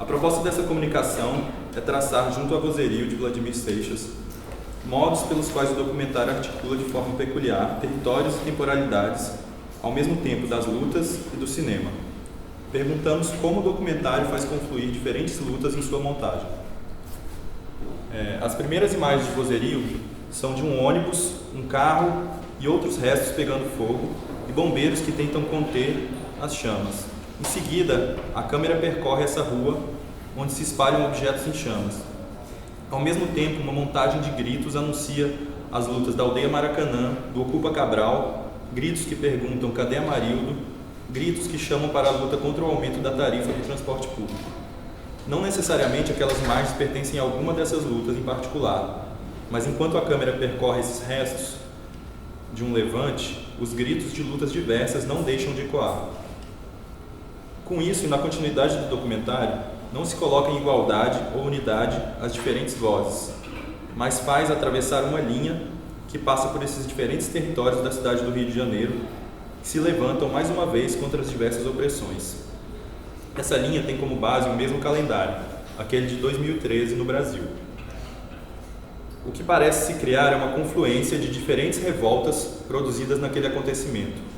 A proposta dessa comunicação é traçar, junto a vozerio de Vladimir Seixas, modos pelos quais o documentário articula de forma peculiar territórios e temporalidades, ao mesmo tempo das lutas e do cinema. Perguntamos como o documentário faz confluir diferentes lutas em sua montagem. As primeiras imagens de vozerio são de um ônibus, um carro e outros restos pegando fogo e bombeiros que tentam conter as chamas. Em seguida, a câmera percorre essa rua, onde se espalham objetos em chamas. Ao mesmo tempo, uma montagem de gritos anuncia as lutas da Aldeia Maracanã, do Ocupa Cabral, gritos que perguntam cadê Amarildo, gritos que chamam para a luta contra o aumento da tarifa do transporte público. Não necessariamente aquelas imagens pertencem a alguma dessas lutas em particular, mas enquanto a câmera percorre esses restos de um levante, os gritos de lutas diversas não deixam de ecoar. Com isso, e na continuidade do documentário, não se coloca em igualdade ou unidade as diferentes vozes, mas faz atravessar uma linha que passa por esses diferentes territórios da cidade do Rio de Janeiro, que se levantam mais uma vez contra as diversas opressões. Essa linha tem como base o mesmo calendário, aquele de 2013 no Brasil. O que parece se criar é uma confluência de diferentes revoltas produzidas naquele acontecimento.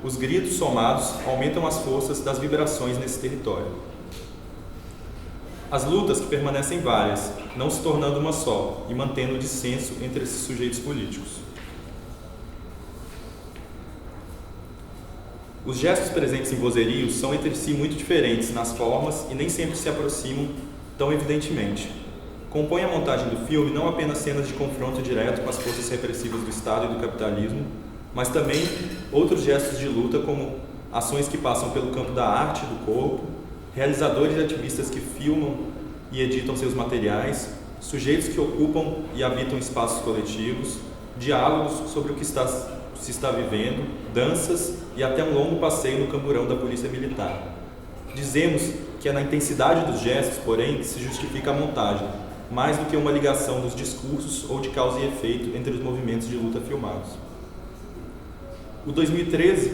Os gritos somados aumentam as forças das vibrações nesse território. As lutas que permanecem várias, não se tornando uma só e mantendo o dissenso entre esses sujeitos políticos. Os gestos presentes em vozerio são entre si muito diferentes nas formas e nem sempre se aproximam tão evidentemente. Compõe a montagem do filme não apenas cenas de confronto direto com as forças repressivas do Estado e do capitalismo, mas também outros gestos de luta como ações que passam pelo campo da arte, do corpo, realizadores e ativistas que filmam e editam seus materiais, sujeitos que ocupam e habitam espaços coletivos, diálogos sobre o que se está vivendo, danças e até um longo passeio no camburão da Polícia Militar. Dizemos que é na intensidade dos gestos, porém, que se justifica a montagem, mais do que uma ligação dos discursos ou de causa e efeito entre os movimentos de luta filmados. O 2013,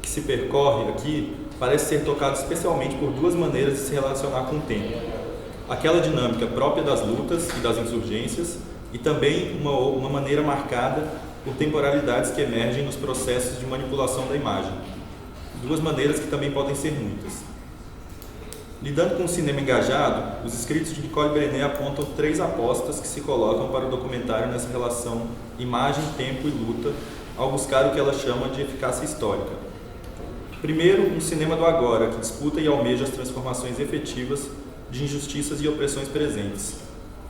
que se percorre aqui, parece ser tocado especialmente por duas maneiras de se relacionar com o tempo. Aquela dinâmica própria das lutas e das insurgências, e também uma maneira marcada por temporalidades que emergem nos processos de manipulação da imagem. Duas maneiras que também podem ser muitas. Lidando com o cinema engajado, os escritos de Nicole Brené apontam 3 apostas que se colocam para o documentário nessa relação imagem, tempo e luta, ao buscar o que ela chama de eficácia histórica. Primeiro, um cinema do agora, que disputa e almeja as transformações efetivas de injustiças e opressões presentes.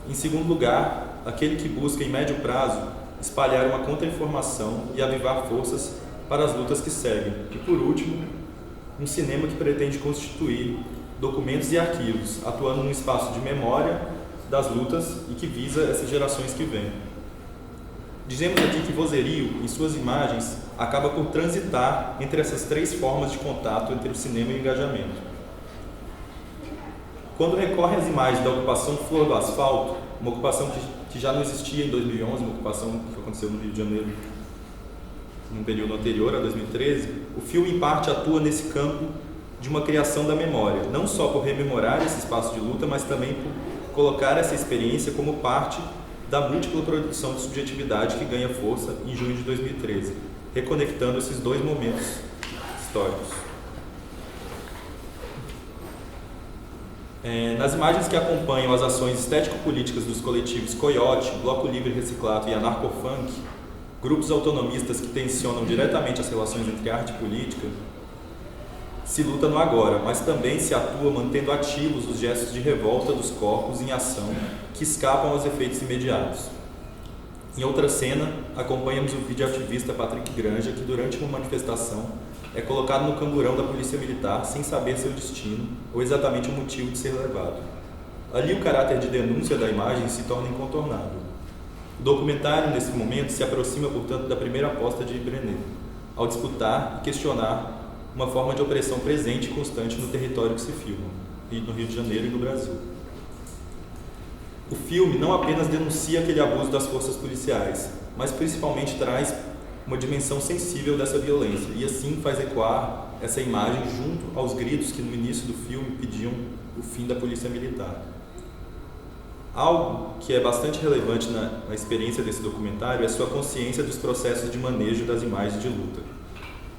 Em segundo lugar, aquele que busca, em médio prazo, espalhar uma contra-informação e avivar forças para as lutas que seguem. E, por último, um cinema que pretende constituir documentos e arquivos, atuando num espaço de memória das lutas e que visa essas gerações que vêm. Dizemos aqui que vozerio, em suas imagens, acaba por transitar entre essas 3 formas de contato entre o cinema e o engajamento. Quando recorre às imagens da ocupação Flor do Asfalto, uma ocupação que já não existia em 2011, uma ocupação que aconteceu no Rio de Janeiro num período anterior a 2013, o filme em parte atua nesse campo de uma criação da memória, não só por rememorar esse espaço de luta, mas também por colocar essa experiência como parte da múltipla produção de subjetividade que ganha força em junho de 2013, reconectando esses 2 momentos históricos. Nas imagens que acompanham as ações estético-políticas dos coletivos Coiote, Bloco Livre Reciclado e Anarcofunk, grupos autonomistas que tensionam diretamente as relações entre arte e política, se luta no agora, mas também se atua mantendo ativos os gestos de revolta dos corpos em ação que escapam aos efeitos imediatos. Em outra cena, acompanhamos o videoativista Patrick Granja, que durante uma manifestação é colocado no camburão da Polícia Militar sem saber seu destino ou exatamente o motivo de ser levado. Ali o caráter de denúncia da imagem se torna incontornável. O documentário, nesse momento, se aproxima, portanto, da primeira aposta de Brené, ao disputar e questionar uma forma de opressão presente e constante no território que se filma, no Rio de Janeiro e no Brasil. O filme não apenas denuncia aquele abuso das forças policiais, mas principalmente traz uma dimensão sensível dessa violência e assim faz ecoar essa imagem junto aos gritos que no início do filme pediam o fim da polícia militar. Algo que é bastante relevante na experiência desse documentário é sua consciência dos processos de manejo das imagens de luta.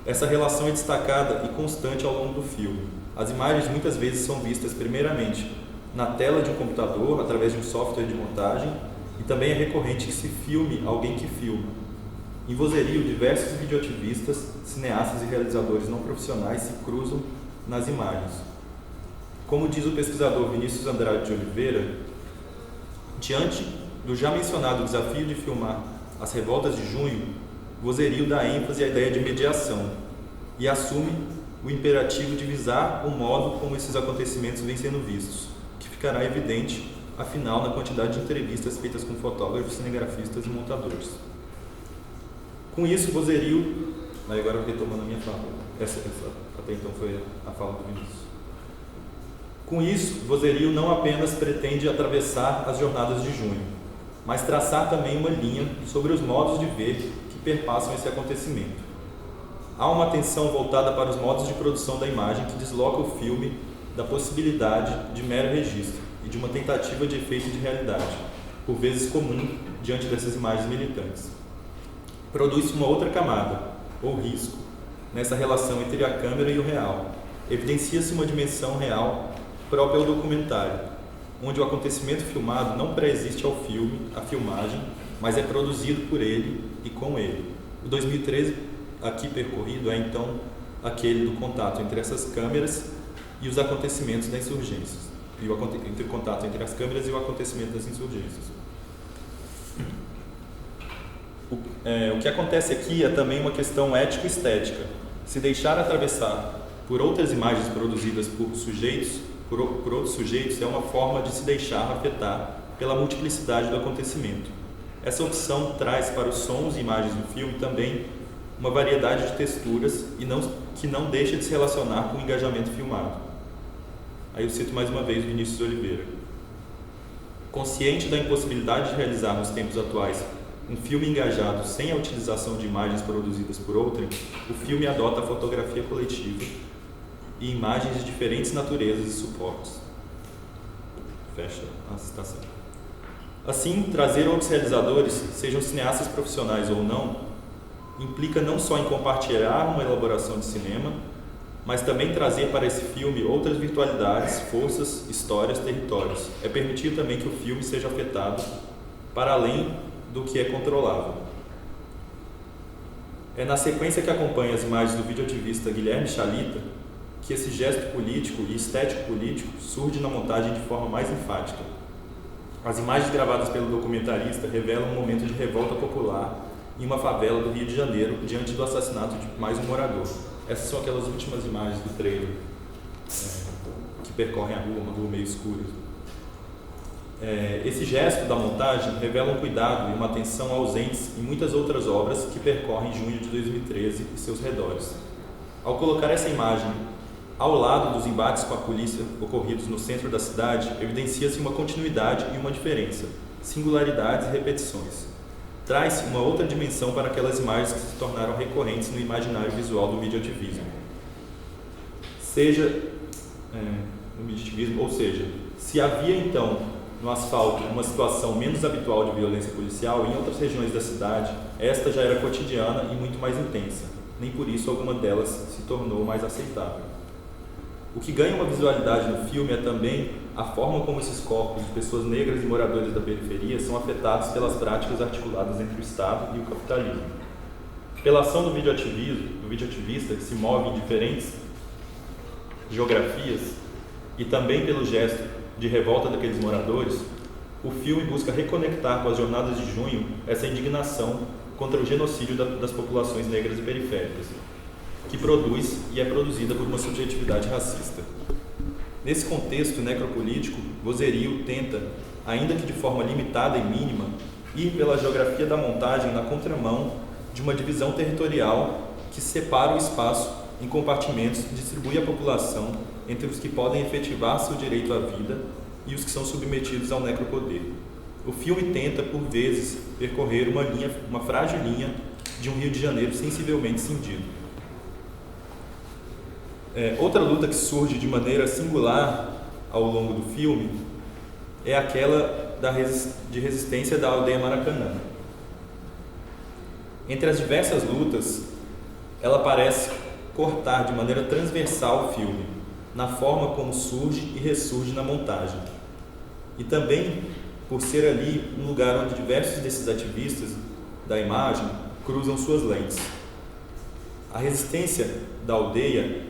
Essa relação é destacada e constante ao longo do filme. As imagens muitas vezes são vistas primeiramente na tela de um computador, através de um software de montagem, e também é recorrente que se filme alguém que filma. Em vozerio, diversos videoativistas, cineastas e realizadores não profissionais se cruzam nas imagens. Como diz o pesquisador Vinícius Andrade de Oliveira, diante do já mencionado desafio de filmar as revoltas de junho, vozerio dá ênfase à ideia de mediação e assume o imperativo de visar o modo como esses acontecimentos vêm sendo vistos, que ficará evidente, afinal, na quantidade de entrevistas feitas com fotógrafos, cinegrafistas e montadores. Com isso, vozerio... Agora retomando a minha fala. Essa até então foi a fala do Vinícius. Com isso, vozerio não apenas pretende atravessar as jornadas de junho, mas traçar também uma linha sobre os modos de ver que perpassam esse acontecimento. Há uma atenção voltada para os modos de produção da imagem que desloca o filme da possibilidade de mero registro e de uma tentativa de efeito de realidade, por vezes comum diante dessas imagens militantes. Produz-se uma outra camada, ou risco, nessa relação entre a câmera e o real. Evidencia-se uma dimensão real própria ao documentário, onde o acontecimento filmado não pré-existe ao filme, à filmagem, mas é produzido por ele e com ele. O 2013 aqui percorrido é então aquele do contato entre essas câmeras e os acontecimentos da insurgência, entre o contato entre as câmeras e o acontecimento das insurgências. O que acontece aqui é também uma questão ético-estética. Se deixar atravessar por outras imagens produzidas por outros sujeitos é uma forma de se deixar afetar pela multiplicidade do acontecimento. Essa opção traz para os sons e imagens do filme também uma variedade de texturas que não deixa de se relacionar com o engajamento filmado. Aí eu cito mais uma vez Vinícius Oliveira. Consciente da impossibilidade de realizar nos tempos atuais um filme engajado sem a utilização de imagens produzidas por outrem, o filme adota a fotografia coletiva e imagens de diferentes naturezas e suportes. Fecha a citação. Assim, trazer outros realizadores, sejam cineastas profissionais ou não, implica não só em compartilhar uma elaboração de cinema, mas também trazer para esse filme outras virtualidades, forças, histórias, territórios. É permitir também que o filme seja afetado para além do que é controlável. É na sequência que acompanha as imagens do videoativista Guilherme Chalita que esse gesto político e estético político surge na montagem de forma mais enfática. As imagens gravadas pelo documentarista revelam um momento de revolta popular em uma favela do Rio de Janeiro diante do assassinato de mais um morador. Essas são aquelas últimas imagens do trailer que percorrem a rua, uma rua meio escura. Esse gesto da montagem revela um cuidado e uma atenção ausentes em muitas outras obras que percorrem junho de 2013 e seus redores. Ao colocar essa imagem ao lado dos embates com a polícia ocorridos no centro da cidade, evidencia-se uma continuidade e uma diferença, singularidades e repetições. Traz-se uma outra dimensão para aquelas imagens que se tornaram recorrentes no imaginário visual do videoativismo. Ou seja, se havia então no asfalto uma situação menos habitual de violência policial, em outras regiões da cidade, esta já era cotidiana e muito mais intensa. Nem por isso alguma delas se tornou mais aceitável. O que ganha uma visualidade no filme é também a forma como esses corpos de pessoas negras e moradores da periferia são afetados pelas práticas articuladas entre o Estado e o capitalismo. Pela ação do videoativista, que se move em diferentes geografias, e também pelo gesto de revolta daqueles moradores, o filme busca reconectar com as jornadas de junho essa indignação contra o genocídio das populações negras e periféricas, que produz e é produzida por uma subjetividade racista. Nesse contexto necropolítico, vozerio tenta, ainda que de forma limitada e mínima, ir pela geografia da montagem na contramão de uma divisão territorial que separa o espaço em compartimentos e distribui a população entre os que podem efetivar seu direito à vida e os que são submetidos ao necropoder. O filme tenta, por vezes, percorrer uma frágil linha de um Rio de Janeiro sensivelmente cindido. Outra luta que surge de maneira singular ao longo do filme é aquela de resistência da aldeia Maracanã. Entre as diversas lutas, ela parece cortar de maneira transversal o filme, na forma como surge e ressurge na montagem. E também por ser ali um lugar onde diversos desses ativistas da imagem cruzam suas lentes. A resistência da aldeia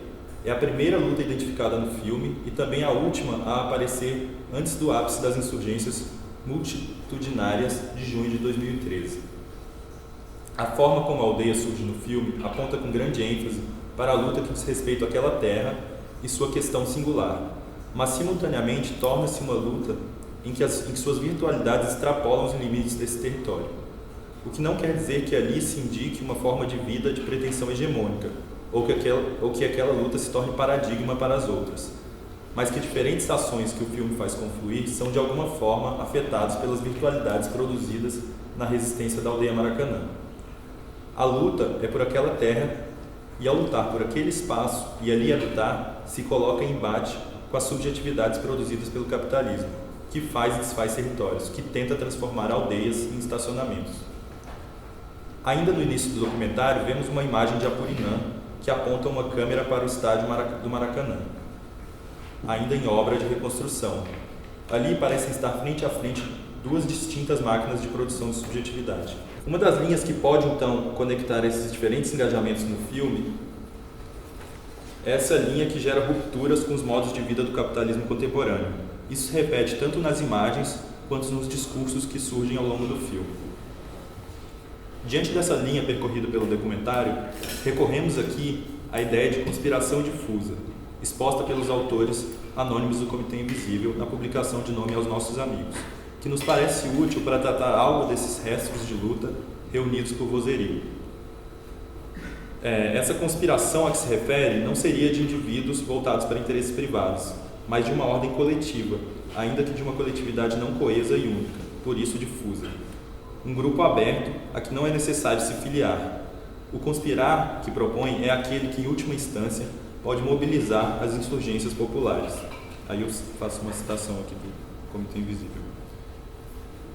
é a primeira luta identificada no filme e também a última a aparecer antes do ápice das insurgências multitudinárias de junho de 2013. A forma como a aldeia surge no filme aponta com grande ênfase para a luta que diz respeito àquela terra e sua questão singular, mas simultaneamente torna-se uma luta em que suas virtualidades extrapolam os limites desse território. O que não quer dizer que ali se indique uma forma de vida de pretensão hegemônica, ou que aquela luta se torne paradigma para as outras, mas que diferentes ações que o filme faz confluir são de alguma forma afetadas pelas virtualidades produzidas na resistência da aldeia Maracanã. A luta é por aquela terra e, ao lutar por aquele espaço e ali habitar, se coloca em embate com as subjetividades produzidas pelo capitalismo, que faz e desfaz territórios, que tenta transformar aldeias em estacionamentos. Ainda no início do documentário, vemos uma imagem de Apurinã que aponta uma câmera para o estádio do Maracanã, ainda em obra de reconstrução. Ali parecem estar frente a frente duas distintas máquinas de produção de subjetividade. Uma das linhas que pode, então, conectar esses diferentes engajamentos no filme é essa linha que gera rupturas com os modos de vida do capitalismo contemporâneo. Isso se repete tanto nas imagens quanto nos discursos que surgem ao longo do filme. Diante dessa linha percorrida pelo documentário, recorremos aqui à ideia de conspiração difusa, exposta pelos autores anônimos do Comitê Invisível na publicação de Nome aos Nossos Amigos, que nos parece útil para tratar algo desses restos de luta reunidos por vozerio. Essa conspiração a que se refere não seria de indivíduos voltados para interesses privados, mas de uma ordem coletiva, ainda que de uma coletividade não coesa e única, por isso difusa. Um grupo aberto a que não é necessário se filiar. O conspirar que propõe é aquele que, em última instância, pode mobilizar as insurgências populares. Aí eu faço uma citação aqui do Comitê Invisível.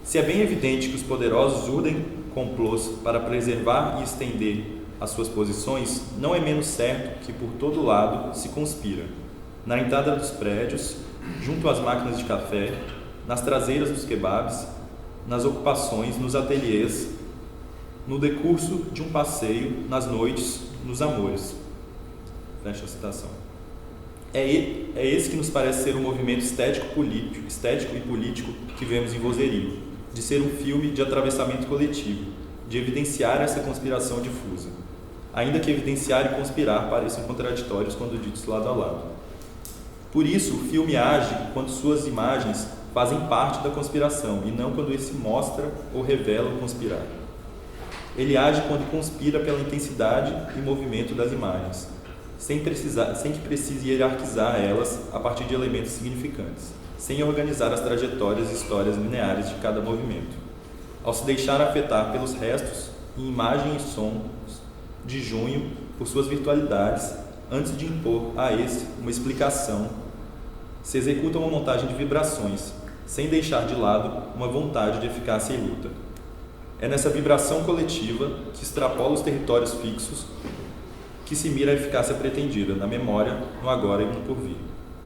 Se é bem evidente que os poderosos urdem complôs para preservar e estender as suas posições, não é menos certo que por todo lado se conspira. Na entrada dos prédios, junto às máquinas de café, nas traseiras dos kebabs, nas ocupações, nos ateliês, no decurso de um passeio, nas noites, nos amores. Fecha a citação. É esse que nos parece ser o movimento estético e político que vemos em Vozerio, de ser um filme de atravessamento coletivo, de evidenciar essa conspiração difusa, ainda que evidenciar e conspirar pareçam contraditórios quando ditos lado a lado. Por isso, o filme age quando suas imagens fazem parte da conspiração, e não quando ele se mostra ou revela o conspirar. Ele age quando conspira pela intensidade e movimento das imagens, sem que precise hierarquizar elas a partir de elementos significantes, sem organizar as trajetórias e histórias lineares de cada movimento. Ao se deixar afetar pelos restos em imagem e som de junho por suas virtualidades, antes de impor a esse uma explicação, se executa uma montagem de vibrações, sem deixar de lado uma vontade de eficácia e luta. É nessa vibração coletiva que extrapola os territórios fixos que se mira a eficácia pretendida, na memória, no agora e no porvir.